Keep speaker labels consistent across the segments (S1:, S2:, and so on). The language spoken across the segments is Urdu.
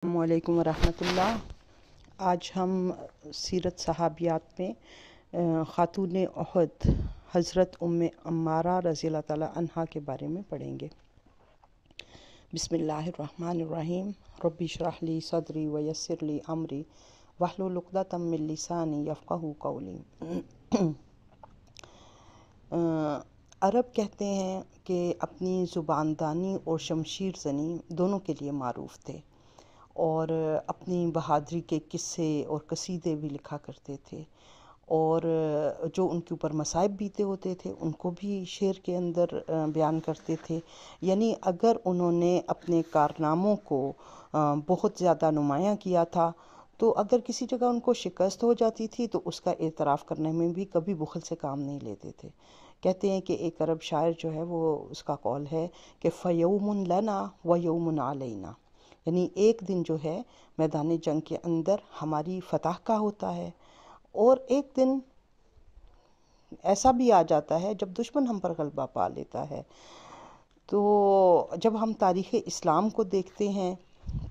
S1: السلام علیکم ورحمۃ اللہ۔ آج ہم سیرت صحابیات میں خاتون احد حضرت ام عمارہ رضی اللہ تعالی عنہا کے بارے میں پڑھیں گے۔ بسم اللہ الرحمن الرحیم۔ رب اشرح لی صدری ویسر لی امری واحلل عقدۃ من لسانی یفقہوا قولی۔ عرب کہتے ہیں کہ اپنی زباندانی اور شمشیر زنی دونوں کے لیے معروف تھے، اور اپنی بہادری کے قصے اور قصیدے بھی لکھا کرتے تھے، اور جو ان کے اوپر مصائب بیتے ہوتے تھے ان کو بھی شعر کے اندر بیان کرتے تھے۔ یعنی اگر انہوں نے اپنے کارناموں کو بہت زیادہ نمایاں کیا تھا تو اگر کسی جگہ ان کو شکست ہو جاتی تھی تو اس کا اعتراف کرنے میں بھی کبھی بخل سے کام نہیں لیتے تھے۔ کہتے ہیں کہ ایک عرب شاعر جو ہے وہ اس کا قول ہے کہ فَيَوْمٌ لَنَا وَيَوْمٌ عَلَيْنَا، یعنی ایک دن جو ہے میدان جنگ کے اندر ہماری فتح کا ہوتا ہے، اور ایک دن ایسا بھی آ جاتا ہے جب دشمن ہم پر غلبہ پا لیتا ہے۔ تو جب ہم تاریخ اسلام کو دیکھتے ہیں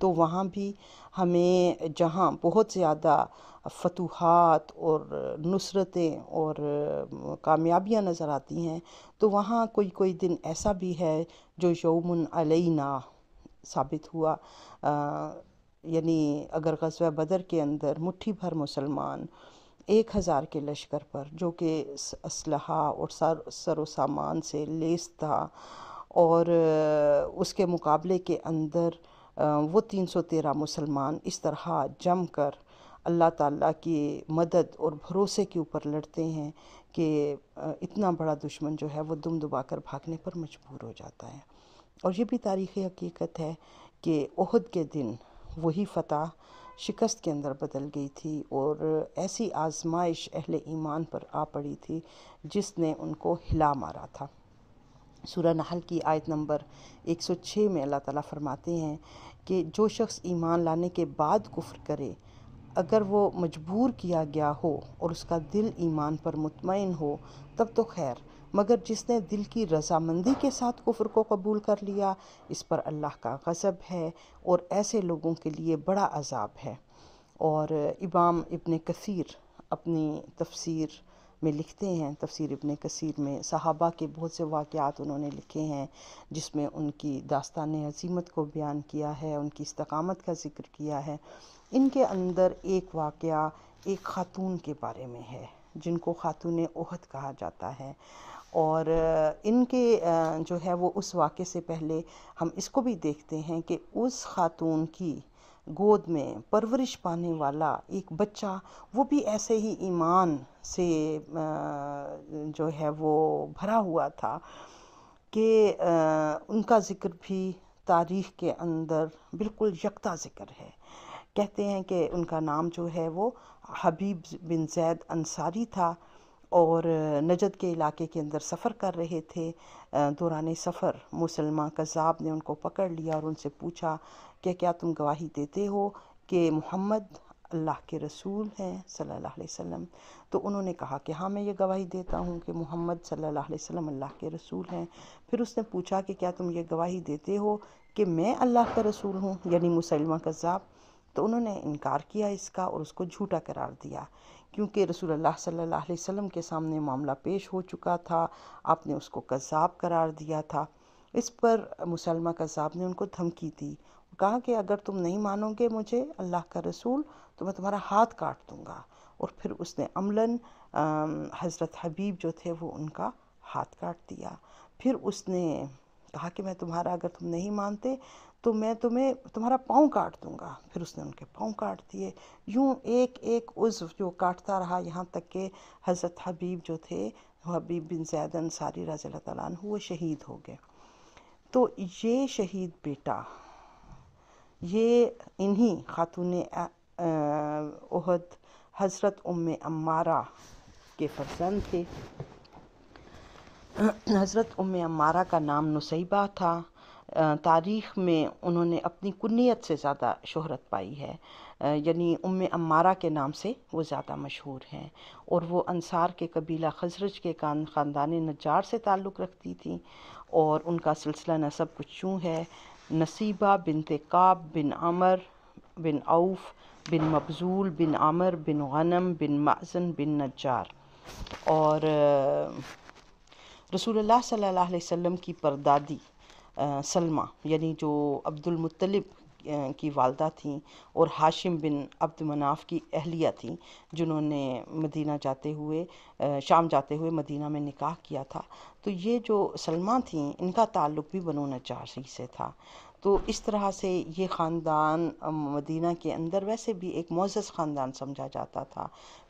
S1: تو وہاں بھی ہمیں جہاں بہت زیادہ فتوحات اور نصرتیں اور کامیابیاں نظر آتی ہیں تو وہاں کوئی دن ایسا بھی ہے جو یوم علینا ثابت ہوا۔ یعنی اگر غزوہ بدر کے اندر مٹھی بھر مسلمان 1000 کے لشکر پر جو کہ اسلحہ اور سر و سامان سے لیس تھا، اور اس کے مقابلے کے اندر وہ 313 مسلمان اس طرح جم کر اللہ تعالیٰ کی مدد اور بھروسے کے اوپر لڑتے ہیں کہ اتنا بڑا دشمن جو ہے وہ دم دبا کر بھاگنے پر مجبور ہو جاتا ہے۔ اور یہ بھی تاریخی حقیقت ہے کہ احد کے دن وہی فتح شکست کے اندر بدل گئی تھی، اور ایسی آزمائش اہل ایمان پر آ پڑی تھی جس نے ان کو ہلا مارا تھا۔ سورہ نحل کی آیت نمبر 106 میں اللہ تعالیٰ فرماتے ہیں کہ جو شخص ایمان لانے کے بعد کفر کرے، اگر وہ مجبور کیا گیا ہو اور اس کا دل ایمان پر مطمئن ہو تب تو خیر، مگر جس نے دل کی رضامندی کے ساتھ کفر کو قبول کر لیا اس پر اللہ کا غضب ہے اور ایسے لوگوں کے لیے بڑا عذاب ہے۔ اور امام ابن کثیر اپنی تفسیر میں لکھتے ہیں، تفسیر ابن کثیر میں صحابہ کے بہت سے واقعات انہوں نے لکھے ہیں جس میں ان کی داستان عظیمت کو بیان کیا ہے، ان کی استقامت کا ذکر کیا ہے۔ ان کے اندر ایک واقعہ ایک خاتون کے بارے میں ہے جن کو خاتون احد کہا جاتا ہے، اور ان کے جو ہے وہ اس واقعے سے پہلے ہم اس کو بھی دیکھتے ہیں کہ اس خاتون کی گود میں پرورش پانے والا ایک بچہ، وہ بھی ایسے ہی ایمان سے جو ہے وہ بھرا ہوا تھا کہ ان کا ذکر بھی تاریخ کے اندر بالکل یکتا ذکر ہے۔ کہتے ہیں کہ ان کا نام جو ہے وہ حبیب بن زید انصاری تھا، اور نجد کے علاقے کے اندر سفر کر رہے تھے۔ دوران سفر مسلمہ کذاب نے ان کو پکڑ لیا اور ان سے پوچھا کہ کیا تم گواہی دیتے ہو کہ محمد اللہ کے رسول ہیں صلی اللہ علیہ وسلم؟ تو انہوں نے کہا کہ ہاں میں یہ گواہی دیتا ہوں کہ محمد صلی اللہ علیہ وسلم اللہ کے رسول ہیں۔ پھر اس نے پوچھا کہ کیا تم یہ گواہی دیتے ہو کہ میں اللہ کا رسول ہوں، یعنی مسلمہ کذاب؟ تو انہوں نے انکار کیا اس کا اور اس کو جھوٹا قرار دیا، کیونکہ رسول اللہ صلی اللہ علیہ وسلم کے سامنے معاملہ پیش ہو چکا تھا، آپ نے اس کو کذاب قرار دیا تھا۔ اس پر مسلمہ کذاب نے ان کو دھمکی دی، کہا کہ اگر تم نہیں مانو گے مجھے اللہ کا رسول تو میں تمہارا ہاتھ کاٹ دوں گا، اور پھر اس نے عملاً حضرت حبیب جو تھے وہ ان کا ہاتھ کاٹ دیا۔ پھر اس نے کہا کہ میں تمہارا، اگر تم نہیں مانتے تو میں تمہارا پاؤں کاٹ دوں گا۔ پھر اس نے ان کے پاؤں کاٹ دیے۔ یوں ایک ایک عضو جو کاٹتا رہا یہاں تک کہ حضرت حبیب جو تھے، حبیب بن زید انصاری رضی اللہ تعالیٰ عنہ، وہ شہید ہو گئے۔ تو یہ شہید بیٹا یہ انہی خاتون احد حضرت ام عمارہ کے فرزند تھے۔ حضرت ام عمارہ کا نام نصیبہ تھا۔ تاریخ میں انہوں نے اپنی کنیت سے زیادہ شہرت پائی ہے، یعنی ام عمارہ کے نام سے وہ زیادہ مشہور ہیں، اور وہ انصار کے قبیلہ خزرج کے خاندان نجار سے تعلق رکھتی تھیں، اور ان کا سلسلہ نسب کچھ یوں ہے: نصیبہ بنت کعب بن عمر بن عوف بن مبذول بن عمر بن غنم بن مأزن بن نجار۔ اور رسول اللہ صلی اللہ علیہ وسلم کی پردادی سلمہ یعنی جو عبد المطلب کی والدہ تھیں اور ہاشم بن عبد مناف کی اہلیہ تھیں، جنہوں نے مدینہ جاتے ہوئے شام جاتے ہوئے مدینہ میں نکاح کیا تھا، تو یہ جو سلمہ تھیں ان کا تعلق بھی بنو نجار ہی سے تھا۔ تو اس طرح سے یہ خاندان مدینہ کے اندر ویسے بھی ایک معزز خاندان سمجھا جاتا تھا۔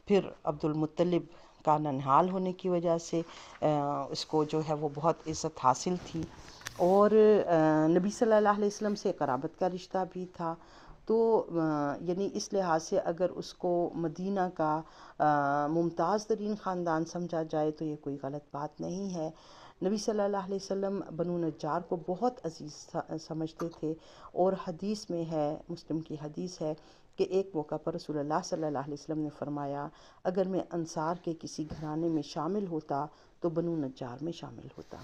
S1: پھر عبد المطلب کا ننہال ہونے کی وجہ سے اس کو جو ہے وہ بہت عزت حاصل تھی، اور نبی صلی اللہ علیہ وسلم سے قرابت کا رشتہ بھی تھا۔ تو یعنی اس لحاظ سے اگر اس کو مدینہ کا ممتاز ترین خاندان سمجھا جائے تو یہ کوئی غلط بات نہیں ہے۔ نبی صلی اللہ علیہ وسلم بنو نجار کو بہت عزیز سمجھتے تھے، اور حدیث میں ہے، مسلم کی حدیث ہے کہ ایک موقع پر رسول اللہ صلی اللہ علیہ وسلم نے فرمایا اگر میں انصار کے کسی گھرانے میں شامل ہوتا تو بنو نجار میں شامل ہوتا۔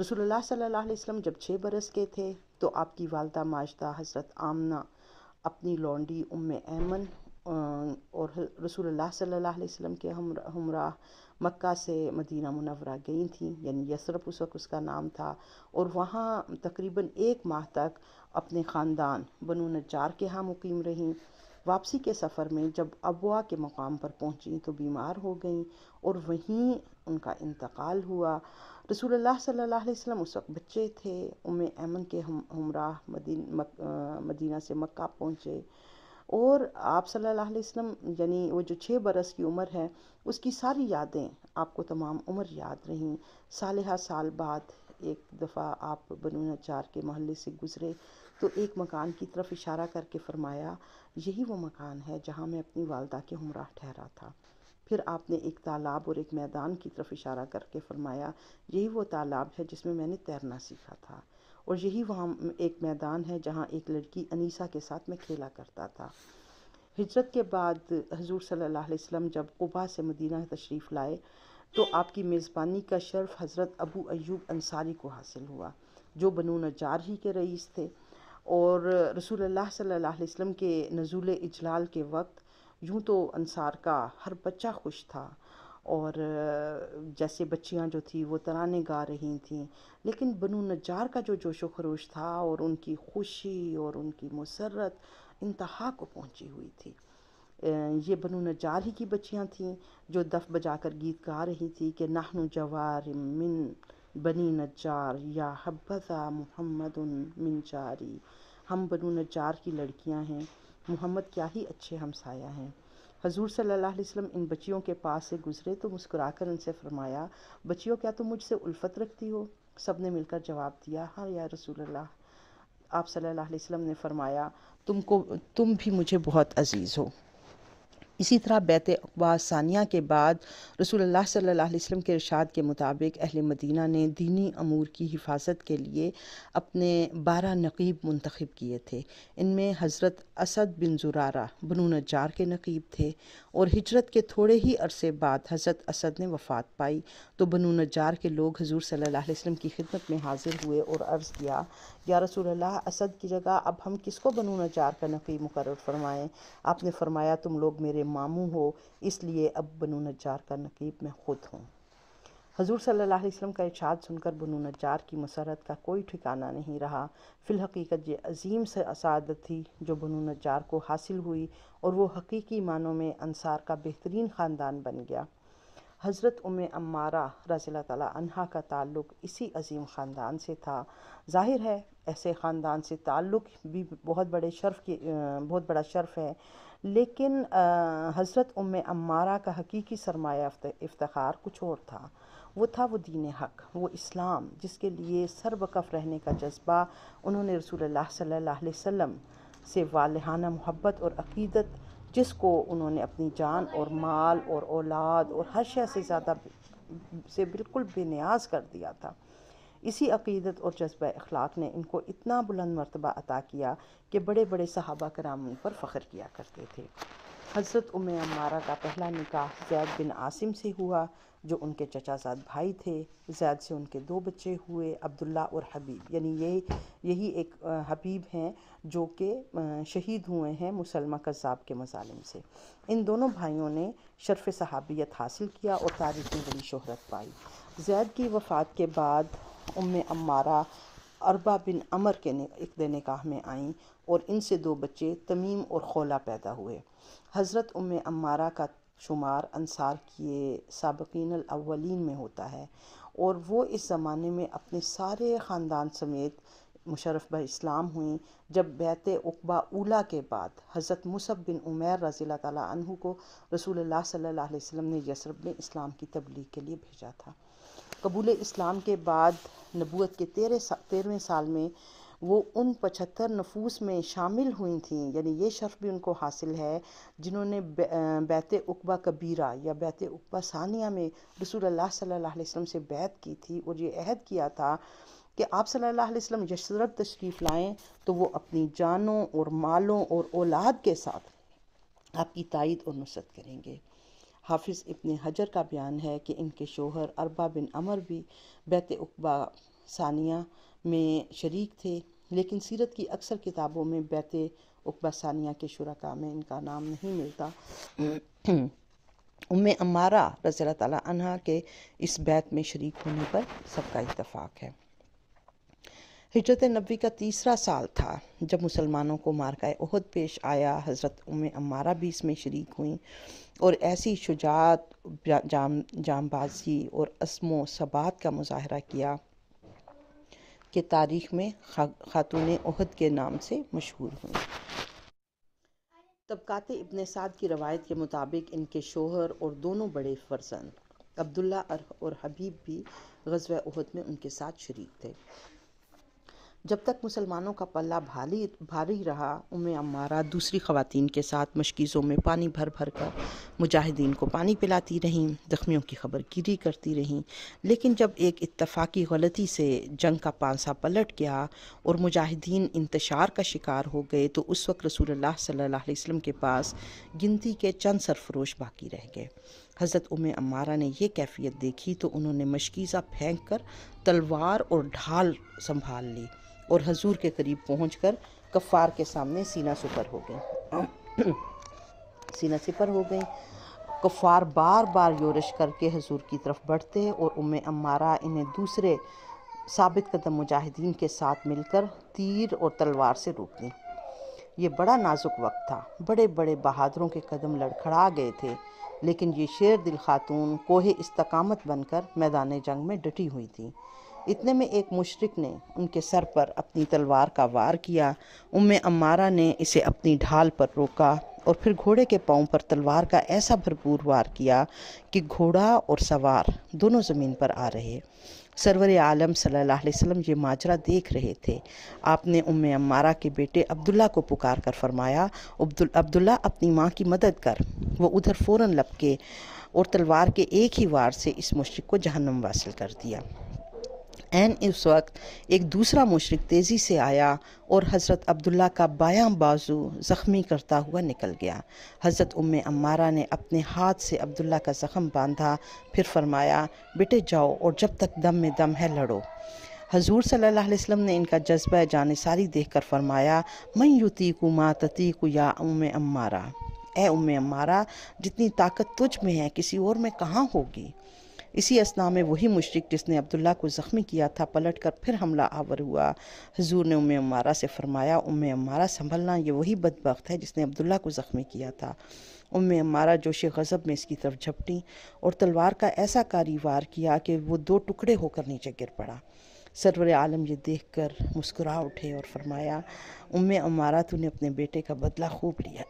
S1: رسول اللہ صلی اللہ علیہ وسلم جب 6 برس کے تھے تو آپ کی والدہ ماجدہ حضرت آمنہ اپنی لونڈی ام ایمن اور رسول اللہ صلی اللہ علیہ وسلم کے ہمراہ مکہ سے مدینہ منورہ گئی تھیں، یعنی یثرب اس وقت اس کا نام تھا، اور وہاں تقریباً 1 ماہ تک اپنے خاندان بنو نجار کے ہاں مقیم رہیں۔ واپسی کے سفر میں جب ابوا کے مقام پر پہنچیں تو بیمار ہو گئیں اور وہیں ان کا انتقال ہوا۔ رسول اللہ صلی اللہ علیہ وسلم اس وقت بچے تھے، ام ایمن کے ہمراہ مدینہ سے مکہ پہنچے، اور آپ صلی اللہ علیہ وسلم یعنی وہ جو 6 برس کی عمر ہے اس کی ساری یادیں آپ کو تمام عمر یاد رہیں۔ سالہ سال بعد ایک دفعہ آپ بنو نجار کے محلے سے گزرے تو ایک مکان کی طرف اشارہ کر کے فرمایا یہی وہ مکان ہے جہاں میں اپنی والدہ کے ہمراہ ٹھہرا تھا۔ پھر آپ نے ایک تالاب اور ایک میدان کی طرف اشارہ کر کے فرمایا یہی وہ تالاب ہے جس میں میں نے تیرنا سیکھا تھا، اور یہی وہاں ایک میدان ہے جہاں ایک لڑکی انیسہ کے ساتھ میں کھیلا کرتا تھا۔ ہجرت کے بعد حضور صلی اللہ علیہ وسلم جب قباء سے مدینہ تشریف لائے تو آپ کی میزبانی کا شرف حضرت ابو ایوب انصاری کو حاصل ہوا جو بنو نجار ہی کے رئیس تھے، اور رسول اللہ صلی اللہ علیہ وسلم کے نزول اجلال کے وقت یوں تو انصار کا ہر بچہ خوش تھا، اور جیسے بچیاں جو تھیں وہ ترانے گا رہی تھیں، لیکن بنو نجار کا جو جوش و خروش تھا اور ان کی خوشی اور ان کی مسرت انتہا کو پہنچی ہوئی تھی۔ یہ بنو نجار ہی کی بچیاں تھیں جو دف بجا کر گیت گا رہی تھی کہ نحن جوار من بنی نجار یا حبذا محمد من جاری، ہم بنو نجار کی لڑکیاں ہیں، محمد کیا ہی اچھے ہمسایہ ہیں۔ حضور صلی اللہ علیہ وسلم ان بچیوں کے پاس سے گزرے تو مسکرا کر ان سے فرمایا بچیوں کیا تم مجھ سے الفت رکھتی ہو؟ سب نے مل کر جواب دیا ہاں یا رسول اللہ۔ آپ صلی اللہ علیہ وسلم نے فرمایا تم بھی مجھے بہت عزیز ہو۔ اسی طرح بیعت عقبہ ثانیہ کے بعد رسول اللہ صلی اللہ علیہ وسلم کے ارشاد کے مطابق اہل مدینہ نے دینی امور کی حفاظت کے لیے اپنے 12 نقیب منتخب کیے تھے۔ ان میں حضرت اسد بن زرارہ بنو نجار کے نقیب تھے، اور ہجرت کے تھوڑے ہی عرصے بعد حضرت اسد نے وفات پائی تو بنو نجار کے لوگ حضور صلی اللہ علیہ وسلم کی خدمت میں حاضر ہوئے اور عرض کیا یا رسول اللہ اسد کی جگہ اب ہم کس کو بنو نجار کا نقیب مقرر فرمائیں؟ آپ نے فرمایا تم لوگ میرے ماموں ہو، اس لیے اب بنو نجار کا نقیب میں خود ہوں۔ حضور صلی اللہ علیہ وسلم کا ارشاد سن کر بنو نجار کی مسرت کا کوئی ٹھکانہ نہیں رہا۔ فی الحقیقت یہ عظیم سعادت تھی جو بنو نجار کو حاصل ہوئی، اور وہ حقیقی معنوں میں انصار کا بہترین خاندان بن گیا۔ حضرت ام عمارہ رضی اللہ تعالیٰ عنہا کا تعلق اسی عظیم خاندان سے تھا۔ ظاہر ہے ایسے خاندان سے تعلق بھی بہت بڑا شرف ہے، لیکن حضرت ام عمارہ کا حقیقی سرمایہ افتخار کچھ اور تھا۔ وہ تھا وہ دین حق، وہ اسلام جس کے لیے سر وقف رہنے کا جذبہ انہوں نے رسول اللہ صلی اللہ علیہ وسلم سے والہانہ محبت اور عقیدت جس کو انہوں نے اپنی جان اور مال اور اولاد اور ہر شے سے بالکل بے نیاز کر دیا تھا۔ اسی عقیدت اور جذبہ اخلاق نے ان کو اتنا بلند مرتبہ عطا کیا کہ بڑے بڑے صحابہ کرام ان پر فخر کیا کرتے تھے۔ حضرت عمارہ کا پہلا نکاح زید بن عاصم سے ہوا جو ان کے چچا زاد بھائی تھے۔ زید سے ان کے 2 بچے ہوئے، عبداللہ اور حبیب، یعنی یہی ایک حبیب ہیں جو کہ شہید ہوئے ہیں مسلمہ کذاب کے مظالم سے۔ ان دونوں بھائیوں نے شرف صحابیت حاصل کیا اور تاریخ میں بڑی شہرت پائی۔ زید کی وفات کے بعد عمارہ عربہ بن عمر کے عقد نکاح میں آئیں اور ان سے 2 بچے تمیم اور خولہ پیدا ہوئے۔ حضرت عمارہ کا شمار انصار کے سابقین الاولین میں ہوتا ہے اور وہ اس زمانے میں اپنے سارے خاندان سمیت مشرف اسلام ہوئیں جب بیعت عقبہ اولیٰ کے بعد حضرت مصعب بن عمیر رضی اللہ تعالیٰ عنہ کو رسول اللہ صلی اللہ علیہ وسلم نے یثرب میں اسلام کی تبلیغ کے لیے بھیجا تھا۔ قبول اسلام کے بعد نبوت کے 13ویں سال میں وہ ان 75 نفوس میں شامل ہوئی تھیں، یعنی یہ شرف بھی ان کو حاصل ہے جنہوں نے بیعت عقبہ کبیرہ یا بیعت عقبہ ثانیہ میں رسول اللہ صلی اللہ علیہ وسلم سے بیعت کی تھی اور یہ عہد کیا تھا کہ آپ صلی اللہ علیہ وسلم یثرب تشریف لائیں تو وہ اپنی جانوں اور مالوں اور اولاد کے ساتھ آپ کی تائید اور نصرت کریں گے۔ حافظ ابن حجر کا بیان ہے کہ ان کے شوہر عربہ بن عمر بھی بیعت عقبہ ثانیہ میں شریک تھے، لیکن سیرت کی اکثر کتابوں میں بیعت عقبہ ثانیہ کے شرکاء میں ان کا نام نہیں ملتا۔ عمارہ رضی اللہ تعالیٰ عنہ کے اس بیعت میں شریک ہونے پر سب کا اتفاق ہے۔ ہجرت نبوی کا 3 سال تھا جب مسلمانوں کو معرکہ احد پیش آیا۔ حضرت عمارہ بھی اس میں شریک ہوئیں اور ایسی شجاعت، جانبازی اور عزم و ثبات کا مظاہرہ کیا کہ تاریخ میں خاتون احد کے نام سے مشہور ہوئیں۔ طبقات ابن سعد کی روایت کے مطابق ان کے شوہر اور دونوں بڑے فرزند عبداللہ اور حبیب بھی غزوہ احد میں ان کے ساتھ شریک تھے۔ جب تک مسلمانوں کا پلہ بھاری رہا، عمارہ دوسری خواتین کے ساتھ مشکیزوں میں پانی بھر بھر کر مجاہدین کو پانی پلاتی رہیں، زخمیوں کی خبر گیری کرتی رہیں، لیکن جب ایک اتفاقی غلطی سے جنگ کا پانسا پلٹ گیا اور مجاہدین انتشار کا شکار ہو گئے تو اس وقت رسول اللہ صلی اللہ علیہ وسلم کے پاس گنتی کے چند سرفروش باقی رہ گئے۔ حضرت عمارہ نے یہ کیفیت دیکھی تو انہوں نے مشکیزہ پھینک کر تلوار اور ڈھال سنبھال لی اور حضور کے قریب پہنچ کر کفار کے سامنے سینہ سپر ہو گئیں۔ کفار بار بار یورش کر کے حضور کی طرف بڑھتے اور عمارہ انہیں دوسرے ثابت قدم مجاہدین کے ساتھ مل کر تیر اور تلوار سے روک دیں۔ یہ بڑا نازک وقت تھا، بڑے بڑے بہادروں کے قدم لڑکھڑا گئے تھے، لیکن یہ شیر دل خاتون کوہ استقامت بن کر میدان جنگ میں ڈٹی ہوئی تھی۔ اتنے میں ایک مشرک نے ان کے سر پر اپنی تلوار کا وار کیا۔ عمارہ نے اسے اپنی ڈھال پر روکا اور پھر گھوڑے کے پاؤں پر تلوار کا ایسا بھرپور وار کیا کہ گھوڑا اور سوار دونوں زمین پر آ رہے۔ سرور عالم صلی اللہ علیہ وسلم یہ ماجرا دیکھ رہے تھے۔ آپ نے عمارہ کے بیٹے عبداللہ کو پکار کر فرمایا، عبداللہ اپنی ماں کی مدد کر۔ وہ ادھر فوراً لپکے اور تلوار کے ایک ہی وار سے اس مشرک کو جہنم واصل کر دیا۔ اس وقت ایک دوسرا مشرک تیزی سے آیا اور حضرت عبداللہ کا بایاں بازو زخمی کرتا ہوا نکل گیا۔ حضرت عمارہ نے اپنے ہاتھ سے عبداللہ کا زخم باندھا، پھر فرمایا، بیٹے جاؤ اور جب تک دم میں دم ہے لڑو۔ حضور صلی اللہ علیہ وسلم نے ان کا جذبہ جانثاری دیکھ کر فرمایا، من یطیق ما تطیق یا عمارہ، اے عمارہ جتنی طاقت تجھ میں ہے کسی اور میں کہاں ہوگی۔ اسی اثناء میں وہی مشرک جس نے عبداللہ کو زخمی کیا تھا پلٹ کر پھر حملہ آور ہوا۔ حضور نے عمارہ سے فرمایا، عمارہ سنبھلنا، یہ وہی بدبخت ہے جس نے عبداللہ کو زخمی کیا تھا۔ عمارہ جوش غضب میں اس کی طرف جھپٹی اور تلوار کا ایسا کاری وار کیا کہ وہ 2 ٹکڑے ہو کر نیچے گر پڑا۔ سرور عالم یہ دیکھ کر مسکرا اٹھے اور فرمایا، عمارہ تو نے اپنے بیٹے کا بدلہ خوب لیا۔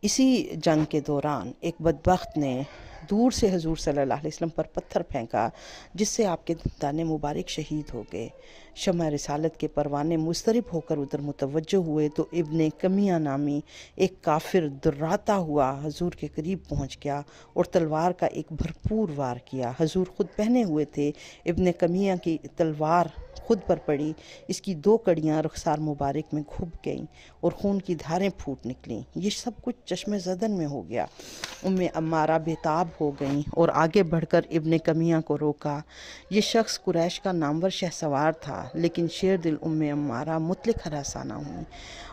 S1: اسی جنگ کے دوران ایک بدبخت نے دور سے حضور صلی اللہ علیہ وسلم پر پتھر پھینکا، جس سے آپ کے دندان مبارک شہید ہو گئے۔ شمع رسالت کے پروانے مضطرب ہو کر ادھر متوجہ ہوئے تو ابن کمیہ نامی ایک کافر دراتا ہوا حضور کے قریب پہنچ گیا اور تلوار کا ایک بھرپور وار کیا۔ حضور خود پہنے ہوئے تھے، ابن کمیہ کی تلوار خود پر پڑی، اس کی 2 کڑیاں رخسار مبارک میں گھب گئیں اور خون کی دھاریں پھوٹ نکلیں۔ یہ سب کچھ چشم زدن میں ہو گیا۔ عمارہ بےتاب ہو گئیں اور آگے بڑھ کر ابن کمیہ کو روکا۔ یہ شخص قریش کا نامور شہ سوار تھا، لیکن شیر دل عمارہ مطلق ہراسانہ ہوئی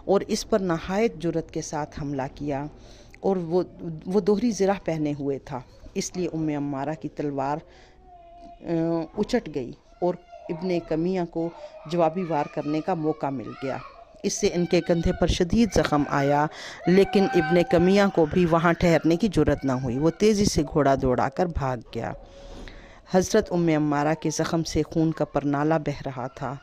S1: اور اس پر نہایت جرأت کے ساتھ حملہ کیا، اور وہ دوہری زرہ پہنے ہوئے تھا، اس لیے عمارہ کی تلوار اچٹ گئی اور ابن کمیہ کو جوابی وار کرنے کا موقع مل گیا۔ اس سے ان کے کندھے پر شدید زخم آیا، لیکن ابن کمیہ کو بھی وہاں ٹھہرنے کی جرأت نہ ہوئی۔ وہ تیزی سے گھوڑا دوڑا کر بھاگ گیا۔ حضرت عمارہ کے زخم سے خون کا پرنالہ بہہ رہا تھا۔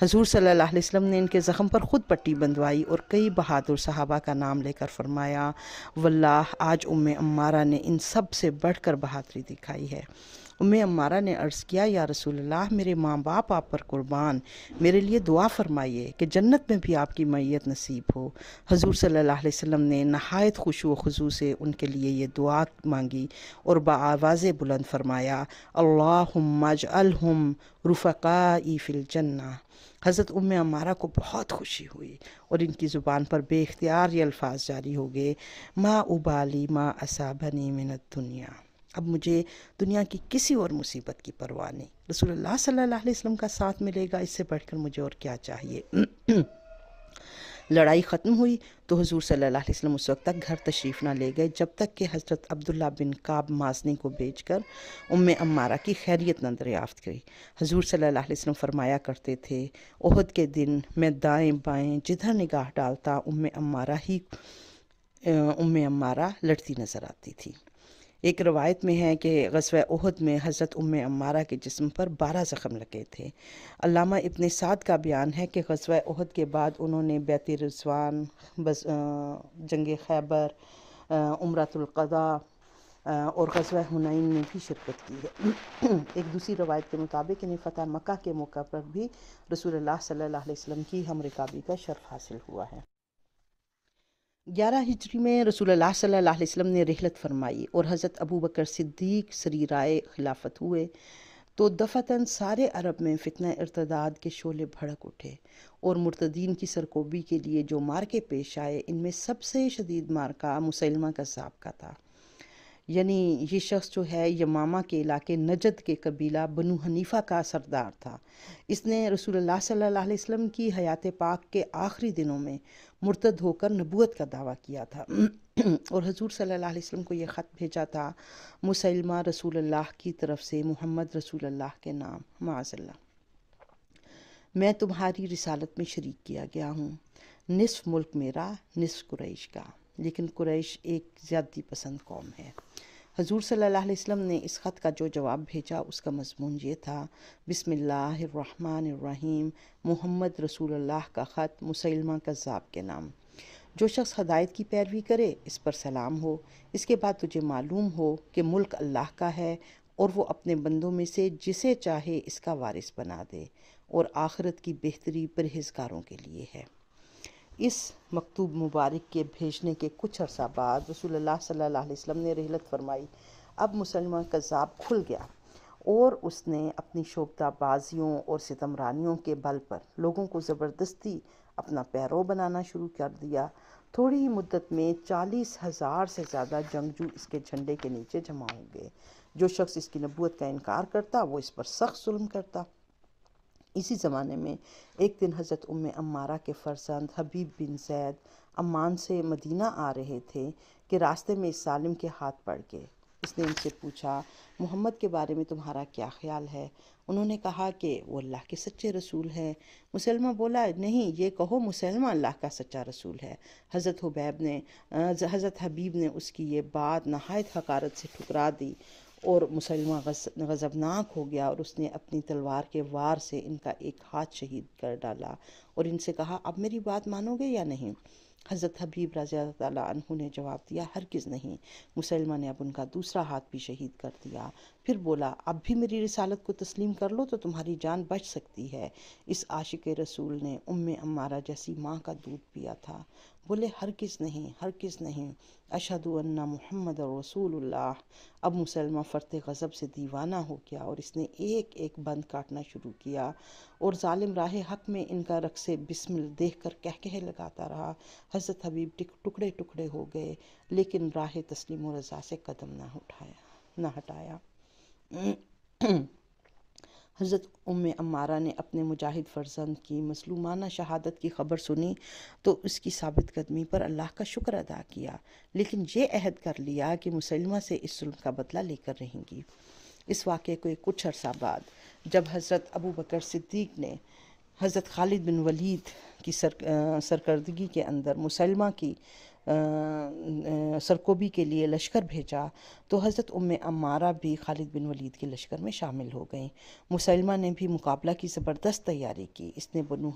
S1: حضور صلی اللہ علیہ وسلم نے ان کے زخم پر خود پٹی بندھوائی اور کئی بہادر صحابہ کا نام لے کر فرمایا، واللہ آج عمارہ نے ان سب سے بڑھ کر بہادری دکھائی ہے۔ عمارہ نے عرض کیا، یا رسول اللہ، میرے ماں باپ آپ پر قربان، میرے لیے دعا فرمائیے کہ جنت میں بھی آپ کی معیت نصیب ہو۔ حضور صلی اللہ علیہ وسلم نے نہایت خشوع و خضوع سے ان کے لیے یہ دعا مانگی اور بآواز بلند فرمایا، اللہم اجعلہم رفقائی فی الجنہ۔ حضرت عمارہ کو بہت خوشی ہوئی اور ان کی زبان پر بے اختیار یہ الفاظ جاری ہو گئے، ما ابالی ما اصابنی من الدنیا۔ اب مجھے دنیا کی کسی اور مصیبت کی پرواہ نہیں، رسول اللہ صلی اللہ علیہ وسلم کا ساتھ ملے گا، اس سے بڑھ کر مجھے اور کیا چاہیے۔ لڑائی ختم ہوئی تو حضور صلی اللہ علیہ وسلم اس وقت تک گھر تشریف نہ لے گئے جب تک کہ حضرت عبداللہ بن کعب مازنی کو بھیج کر عمارہ کی خیریت نہ دریافت کی۔ حضور صلی اللہ علیہ وسلم فرمایا کرتے تھے، احد کے دن میں دائیں بائیں جدھر نگاہ ڈالتا عمارہ لڑتی نظر آتی تھی۔ ایک روایت میں ہے کہ غزوہ احد میں حضرت عمارہ کے جسم پر 12 زخم لگے تھے۔ علامہ ابن سعد کا بیان ہے کہ غزوہ احد کے بعد انہوں نے بیعت رضوان، جنگ خیبر، عمرۃ القضاء اور غزوہ حنین میں بھی شرکت کی ہے۔ ایک دوسری روایت کے مطابق انہیں فتح مکہ کے موقع پر بھی رسول اللہ صلی اللہ علیہ وسلم کی ہم رکابی کا شرف حاصل ہوا ہے۔ 11 ہجری میں رسول اللہ صلی اللہ علیہ وسلم نے رحلت فرمائی اور حضرت ابو بکر صدیق سریرائے خلافت ہوئے تو دفعتاً سارے عرب میں فتنہ ارتداد کے شعلے بھڑک اٹھے اور مرتدین کی سرکوبی کے لیے جو مارکے پیش آئے، ان میں سب سے شدید مارکہ مسیلمہ کذاب کا تھا۔ یعنی یہ شخص جو ہے یمامہ کے علاقے نجد کے قبیلہ بنو حنیفہ کا سردار تھا۔ اس نے رسول اللہ صلی اللہ علیہ وسلم کی حیات پاک کے آخری دنوں میں مرتد ہو کر نبوت کا دعویٰ کیا تھا اور حضور صلی اللہ علیہ وسلم کو یہ خط بھیجا تھا، مسیلمہ رسول اللہ کی طرف سے محمد رسول اللہ کے نام، معاذ اللہ، میں تمہاری رسالت میں شریک کیا گیا ہوں، نصف ملک میرا نصف قریش کا، لیکن قریش ایک زیادتی پسند قوم ہے۔ حضور صلی اللہ علیہ وسلم نے اس خط کا جو جواب بھیجا اس کا مضمون یہ تھا، بسم اللہ الرحمن الرحیم، محمد رسول اللہ کا خط مسیلمہ کذاب کے نام۔ جو شخص ہدایت کی پیروی کرے اس پر سلام ہو، اس کے بعد تجھے معلوم ہو کہ ملک اللہ کا ہے اور وہ اپنے بندوں میں سے جسے چاہے اس کا وارث بنا دے، اور آخرت کی بہتری پرہیزگاروں کے لیے ہے۔ اس مکتوب مبارک کے بھیجنے کے کچھ عرصہ بعد رسول اللہ صلی اللہ علیہ وسلم نے رحلت فرمائی۔ اب مسلمہ کذاب کھل گیا اور اس نے اپنی شعبدہ بازیوں اور ستمرانیوں کے بل پر لوگوں کو زبردستی اپنا پیرو بنانا شروع کر دیا۔ تھوڑی ہی مدت میں 40,000 سے زیادہ جنگجو اس کے جھنڈے کے نیچے جمع ہو گئے۔ جو شخص اس کی نبوت کا انکار کرتا وہ اس پر سخت ظلم کرتا۔ اسی زمانے میں ایک دن حضرت عمارہ کے فرزند حبیب بن زید عمان سے مدینہ آ رہے تھے کہ راستے میں اس ظالم کے ہاتھ پڑ گئے۔ اس نے ان سے پوچھا، محمد کے بارے میں تمہارا کیا خیال ہے؟ انہوں نے کہا کہ وہ اللہ کے سچے رسول ہے۔ مسلمہ بولا، نہیں، یہ کہو مسلمہ اللہ کا سچا رسول ہے۔ حضرت حبیب نے اس کی یہ بات نہایت حقارت سے ٹھکرا دی اور مسلمہ غضبناک ہو گیا اور اس نے اپنی تلوار کے وار سے ان کا ایک ہاتھ شہید کر ڈالا اور ان سے کہا، اب میری بات مانو گے یا نہیں؟ حضرت حبیب رضی اللہ تعالیٰ عنہ نے جواب دیا، ہرگز نہیں۔ مسلمہ نے اب ان کا دوسرا ہاتھ بھی شہید کر دیا، پھر بولا، اب بھی میری رسالت کو تسلیم کر لو تو تمہاری جان بچ سکتی ہے۔ اس عاشق رسول نے عمارہ جیسی ماں کا دودھ پیا تھا۔ بولے، ہرگز نہیں، ہرگز نہیں، اشہد ان محمد رسول اللہ۔ اب مسلمہ فرط غضب سے دیوانہ ہو گیا اور اس نے ایک ایک بند کاٹنا شروع کیا اور ظالم راہ حق میں ان کا رقص بسمل دیکھ کر کہکہے لگاتا رہا۔ حضرت حبیب ٹکڑے ٹکڑے ہو گئے، لیکن راہ تسلیم و رضا سے قدم نہ ہٹایا۔ حضرت عمارہ نے اپنے مجاہد فرزند کی مظلومانہ شہادت کی خبر سنی تو اس کی ثابت قدمی پر اللہ کا شکر ادا کیا، لیکن یہ عہد کر لیا کہ مسلمہ سے اس ظلم کا بدلہ لے کر رہیں گی۔ اس واقعے کو کچھ عرصہ بعد جب حضرت ابو بکر صدیق نے حضرت خالد بن ولید کی سرکردگی کے اندر مسلمہ کی سرکوبی کے لیے لشکر بھیجا تو حضرت عمارہ بھی خالد بن ولید کے لشکر میں شامل ہو گئیں۔ مسلمہ نے بھی مقابلہ کی زبردست تیاری کی۔ اس نے بنو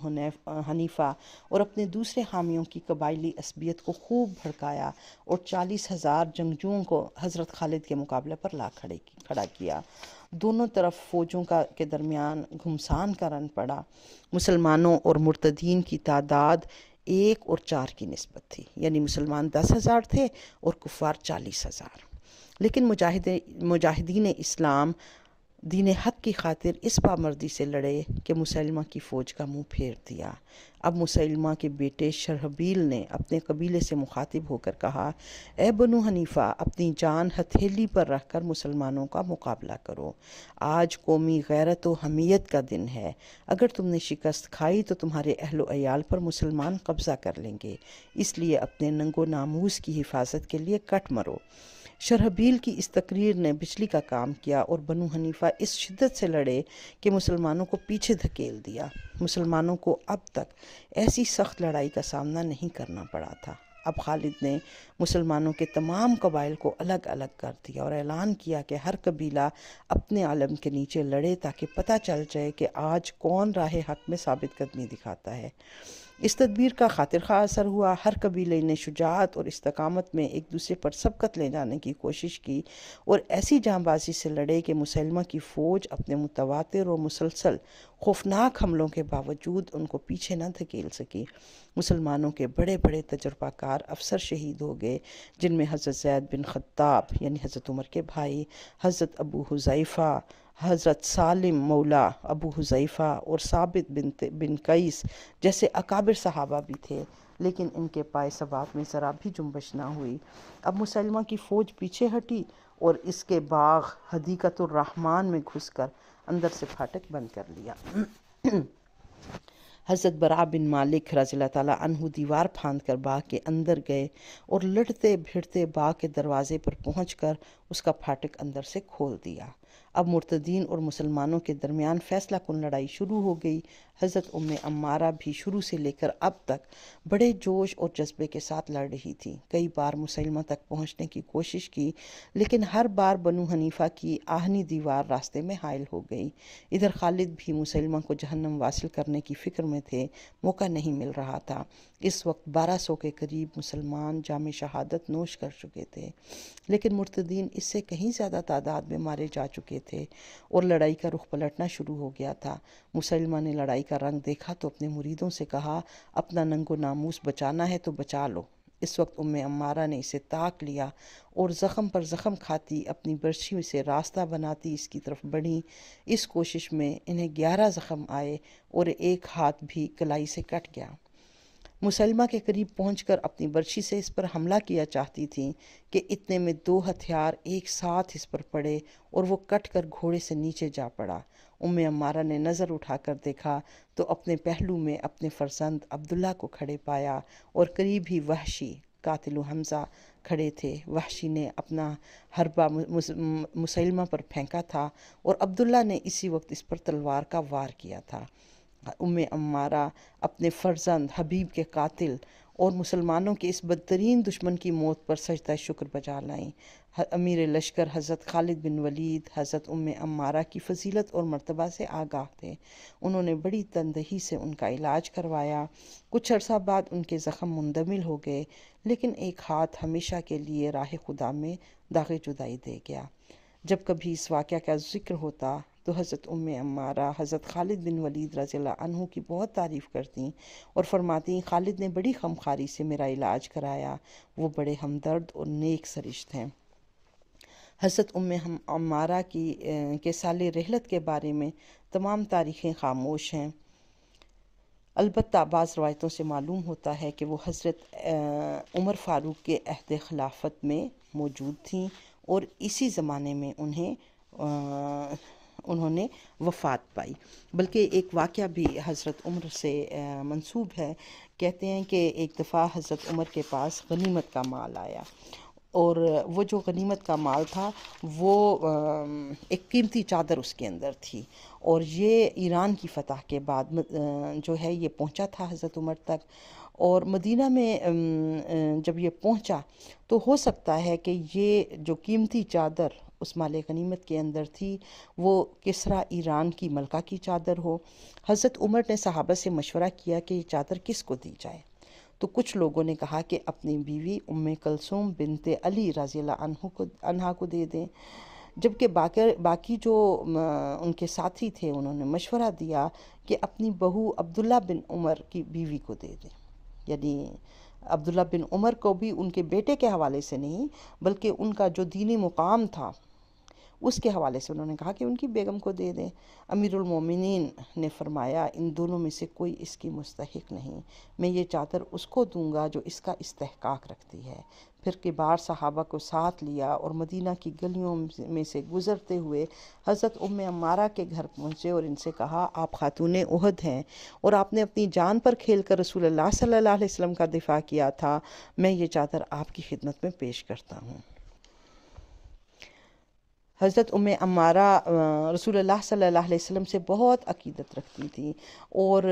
S1: حنیفہ اور اپنے دوسرے حامیوں کی قبائلی عصبیت کو خوب بھڑکایا اور 40,000 جنگجوؤں کو حضرت خالد کے مقابلے پر لا کھڑا کیا۔ دونوں طرف فوجوں کے درمیان گھمسان کا رن پڑا۔ مسلمانوں اور مرتدین کی تعداد 1 اور 4 کی نسبت تھی، یعنی مسلمان 10,000 تھے اور کفار 40,000۔ لیکن مجاہدین اسلام دین حق کی خاطر اس پامردی سے لڑے کہ مسلمہ کی فوج کا منہ پھیر دیا۔ اب مسلمہ کے بیٹے شرحبیل نے اپنے قبیلے سے مخاطب ہو کر کہا، اے بنو حنیفہ، اپنی جان ہتھیلی پر رکھ کر مسلمانوں کا مقابلہ کرو۔ آج قومی غیرت و حمیت کا دن ہے۔ اگر تم نے شکست کھائی تو تمہارے اہل و عیال پر مسلمان قبضہ کر لیں گے، اس لیے اپنے ننگ و ناموس کی حفاظت کے لیے کٹ مرو۔ شرحبیل کی اس تقریر نے بجلی کا کام کیا اور بنو حنیفہ اس شدت سے لڑے کہ مسلمانوں کو پیچھے دھکیل دیا۔ مسلمانوں کو اب تک ایسی سخت لڑائی کا سامنا نہیں کرنا پڑا تھا۔ اب خالد نے مسلمانوں کے تمام قبائل کو الگ الگ کر دیا اور اعلان کیا کہ ہر قبیلہ اپنے علم کے نیچے لڑے تاکہ پتہ چل جائے کہ آج کون راہ حق میں ثابت قدمی دکھاتا ہے۔ اس تدبیر کا خاطر خواہ اثر ہوا۔ ہر قبیلے نے شجاعت اور استقامت میں ایک دوسرے پر سبقت لے جانے کی کوشش کی اور ایسی جاں بازی سے لڑے کہ مسلمہ کی فوج اپنے متواتر اور مسلسل خوفناک حملوں کے باوجود ان کو پیچھے نہ دھکیل سکی۔ مسلمانوں کے بڑے بڑے تجربہ کار افسر شہید ہو گئے، جن میں حضرت زید بن خطاب یعنی حضرت عمر کے بھائی، حضرت ابو حذیفہ، حضرت سالم مولا ابو حذیفہ اور ثابت بن قیس جیسے اکابر صحابہ بھی تھے، لیکن ان کے پائے ثبات میں ذرا بھی جنبش نہ ہوئی۔ اب مسلمہ کی فوج پیچھے ہٹی اور اس کے باغ حدیقۃ الرحمن میں گھس کر اندر سے پھاٹک بند کر لیا۔ حضرت براء بن مالک رضی اللہ تعالیٰ عنہ دیوار پھاند کر باغ کے اندر گئے اور لڑتے بھیڑتے باغ کے دروازے پر پہنچ کر اس کا پھاٹک اندر سے کھول دیا۔ اب مرتدین اور مسلمانوں کے درمیان فیصلہ کن لڑائی شروع ہو گئی۔ حضرت عمارہ بھی شروع سے لے کر اب تک بڑے جوش اور جذبے کے ساتھ لڑ رہی تھی۔ کئی بار مسلمہ تک پہنچنے کی کوشش کی، لیکن ہر بار بنو حنیفہ کی آہنی دیوار راستے میں حائل ہو گئی۔ ادھر خالد بھی مسلمہ کو جہنم واصل کرنے کی فکر میں تھے، موقع نہیں مل رہا تھا۔ اس وقت 1200 کے قریب مسلمان جام شہادت نوش کر چکے تھے، لیکن مرتدین اس سے کہیں زیادہ تعداد میں مارے جا چکے تھے اور لڑائی کا رخ پلٹنا شروع ہو گیا تھا۔ مسلمہ نے لڑائی کا رنگ دیکھا تو اپنے مریدوں سے کہا، اپنا ننگ و ناموس بچانا ہے تو بچا لو۔ اس وقت عمارہ نے اسے تاک لیا اور زخم پر زخم کھاتی اپنی برچھی سے راستہ بناتی اس کی طرف بڑھی۔ اس کوشش میں انہیں 11 زخم آئے اور ایک ہاتھ بھی کلائی سے کٹ گیا۔ مسلمہ کے قریب پہنچ کر اپنی برچھی سے اس پر حملہ کیا چاہتی تھیں کہ اتنے میں 2 ہتھیار ایک ساتھ اس پر پڑے اور وہ کٹ کر گھوڑے سے نیچے جا پڑا۔ عمارہ نے نظر اٹھا کر دیکھا تو اپنے پہلو میں اپنے فرزند عبداللہ کو کھڑے پایا اور قریب ہی وحشی قاتل حمزہ کھڑے تھے۔ وحشی نے اپنا حربہ مسلمہ پر پھینکا تھا اور عبداللہ نے اسی وقت اس پر تلوار کا وار کیا تھا۔ عمارہ اپنے فرزند حبیب کے قاتل اور مسلمانوں کے اس بدترین دشمن کی موت پر سجدہ شکر بجا لائیں۔ امیر لشکر حضرت خالد بن ولید حضرت عمارہ کی فضیلت اور مرتبہ سے آگاہ تھے۔ انہوں نے بڑی تندہی سے ان کا علاج کروایا۔ کچھ عرصہ بعد ان کے زخم مندمل ہو گئے، لیکن ایک ہاتھ ہمیشہ کے لیے راہ خدا میں داغ جدائی دے گیا۔ جب کبھی اس واقعہ کا ذکر ہوتا تو حضرت عمارہ حضرت خالد بن ولید رضی اللہ عنہ کی بہت تعریف کرتیں اور فرماتیں خالد نے بڑی خمخاری سے میرا علاج کرایا، وہ بڑے ہمدرد اور نیک سرشت ہیں۔ حضرت عمارہ کے سال رحلت کے بارے میں تمام تاریخیں خاموش ہیں، البتہ بعض روایتوں سے معلوم ہوتا ہے کہ وہ حضرت عمر فاروق کے عہد خلافت میں موجود تھیں اور اسی زمانے میں انہوں نے وفات پائی۔ بلکہ ایک واقعہ بھی حضرت عمر سے منسوب ہے۔ کہتے ہیں کہ ایک دفعہ حضرت عمر کے پاس غنیمت کا مال آیا، اور وہ جو غنیمت کا مال تھا وہ ایک قیمتی چادر اس کے اندر تھی، اور یہ ایران کی فتح کے بعد جو ہے یہ پہنچا تھا حضرت عمر تک۔ اور مدینہ میں جب یہ پہنچا تو ہو سکتا ہے کہ یہ جو قیمتی چادر اس مال غنیمت کے اندر تھی وہ کسریٰ ایران کی ملکہ کی چادر ہو۔ حضرت عمر نے صحابہ سے مشورہ کیا کہ یہ چادر کس کو دی جائے، تو کچھ لوگوں نے کہا کہ اپنی بیوی کلثوم بنت علی رضی اللہ عنہ کو دے دیں، جبکہ باقی جو ان کے ساتھی تھے انہوں نے مشورہ دیا کہ اپنی بہو عبداللہ بن عمر کی بیوی کو دے دیں، یعنی عبداللہ بن عمر کو بھی ان کے بیٹے کے حوالے سے نہیں بلکہ ان کا جو دینی مقام تھا اس کے حوالے سے انہوں نے کہا کہ ان کی بیگم کو دے دیں۔ امیر المومنین نے فرمایا ان دونوں میں سے کوئی اس کی مستحق نہیں، میں یہ چادر اس کو دوں گا جو اس کا استحقاق رکھتی ہے۔ پھر کبار صحابہ کو ساتھ لیا اور مدینہ کی گلیوں میں سے گزرتے ہوئے حضرت عمارہ کے گھر پہنچے اور ان سے کہا آپ خاتون احد ہیں اور آپ نے اپنی جان پر کھیل کر رسول اللہ صلی اللہ علیہ وسلم کا دفاع کیا تھا، میں یہ چادر آپ کی خدمت میں پیش کرتا ہوں۔ حضرت عمارہ رسول اللہ صلی اللہ علیہ وسلم سے بہت عقیدت رکھتی تھی اور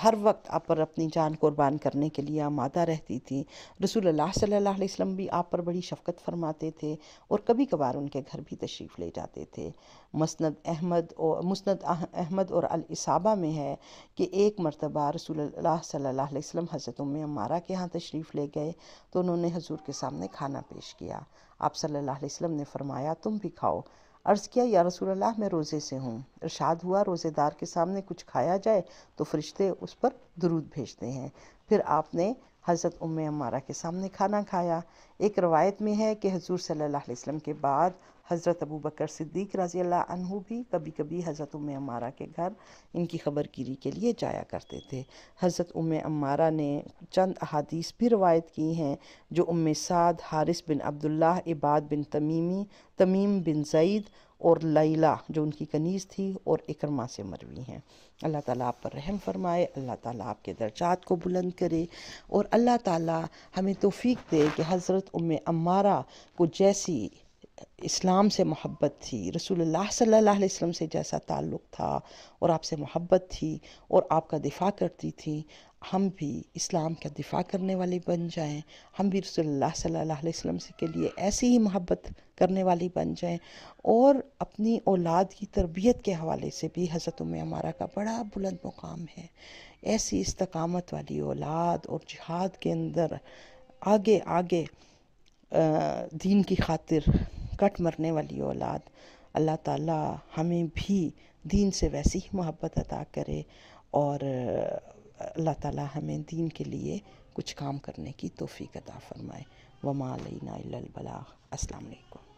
S1: ہر وقت آپ پر اپنی جان قربان کرنے کے لیے آمادہ رہتی تھی۔ رسول اللہ صلی اللہ علیہ وسلم بھی آپ پر بڑی شفقت فرماتے تھے اور کبھی کبھار ان کے گھر بھی تشریف لے جاتے تھے۔ مسند احمد اور الاصابہ میں ہے کہ ایک مرتبہ رسول اللہ صلی اللہ علیہ وسلم حضرت عمارہ کے ہاں تشریف لے گئے تو انہوں نے حضور کے سامنے کھانا پیش کیا۔ آپ صلی اللہ علیہ وسلم نے فرمایا تم بھی کھاؤ۔ عرض کیا یا رسول اللہ میں روزے سے ہوں۔ ارشاد ہوا روزے دار کے سامنے کچھ کھایا جائے تو فرشتے اس پر درود بھیجتے ہیں۔ پھر آپ نے حضرت عمارہ کے سامنے کھانا کھایا۔ ایک روایت میں ہے کہ حضور صلی اللہ علیہ وسلم کے بعد حضرت ابوبکر صدیق رضی اللہ عنہ بھی کبھی کبھی حضرت عمارہ کے گھر ان کی خبر گیری کے لیے جایا کرتے تھے۔ حضرت عمارہ نے چند احادیث بھی روایت کی ہیں جو سعد، حارث بن عبداللہ، عباد بن تمیم بن زید اور لیلہ جو ان کی کنیز تھی اور اکرمہ سے مروی ہیں۔ اللہ تعالیٰ آپ پر رحم فرمائے، اللہ تعالیٰ آپ کے درجات کو بلند کرے اور اللہ تعالیٰ ہمیں توفیق دے کہ حضرت عمارہ کو جیسی اسلام سے محبت تھی، رسول اللہ صلی اللہ علیہ وسلم سے جیسا تعلق تھا اور آپ سے محبت تھی اور آپ کا دفاع کرتی تھی، ہم بھی اسلام کا دفاع کرنے والے بن جائیں، ہم بھی رسول اللہ صلی اللہ علیہ وسلم کے لیے ایسی ہی محبت کرنے والی بن جائیں، اور اپنی اولاد کی تربیت کے حوالے سے بھی حضرت عمارہ کا بڑا بلند مقام ہے۔ ایسی استقامت والی اولاد اور جہاد کے اندر آگے آگے دین کی خاطر کٹ مرنے والی اولاد، اللہ تعالیٰ ہمیں بھی دین سے ویسی ہی محبت عطا کرے اور اللہ تعالیٰ ہمیں دین کے لیے کچھ کام کرنے کی توفیق عطا فرمائے۔ وما علینا الا البلاغ۔ السلام علیکم۔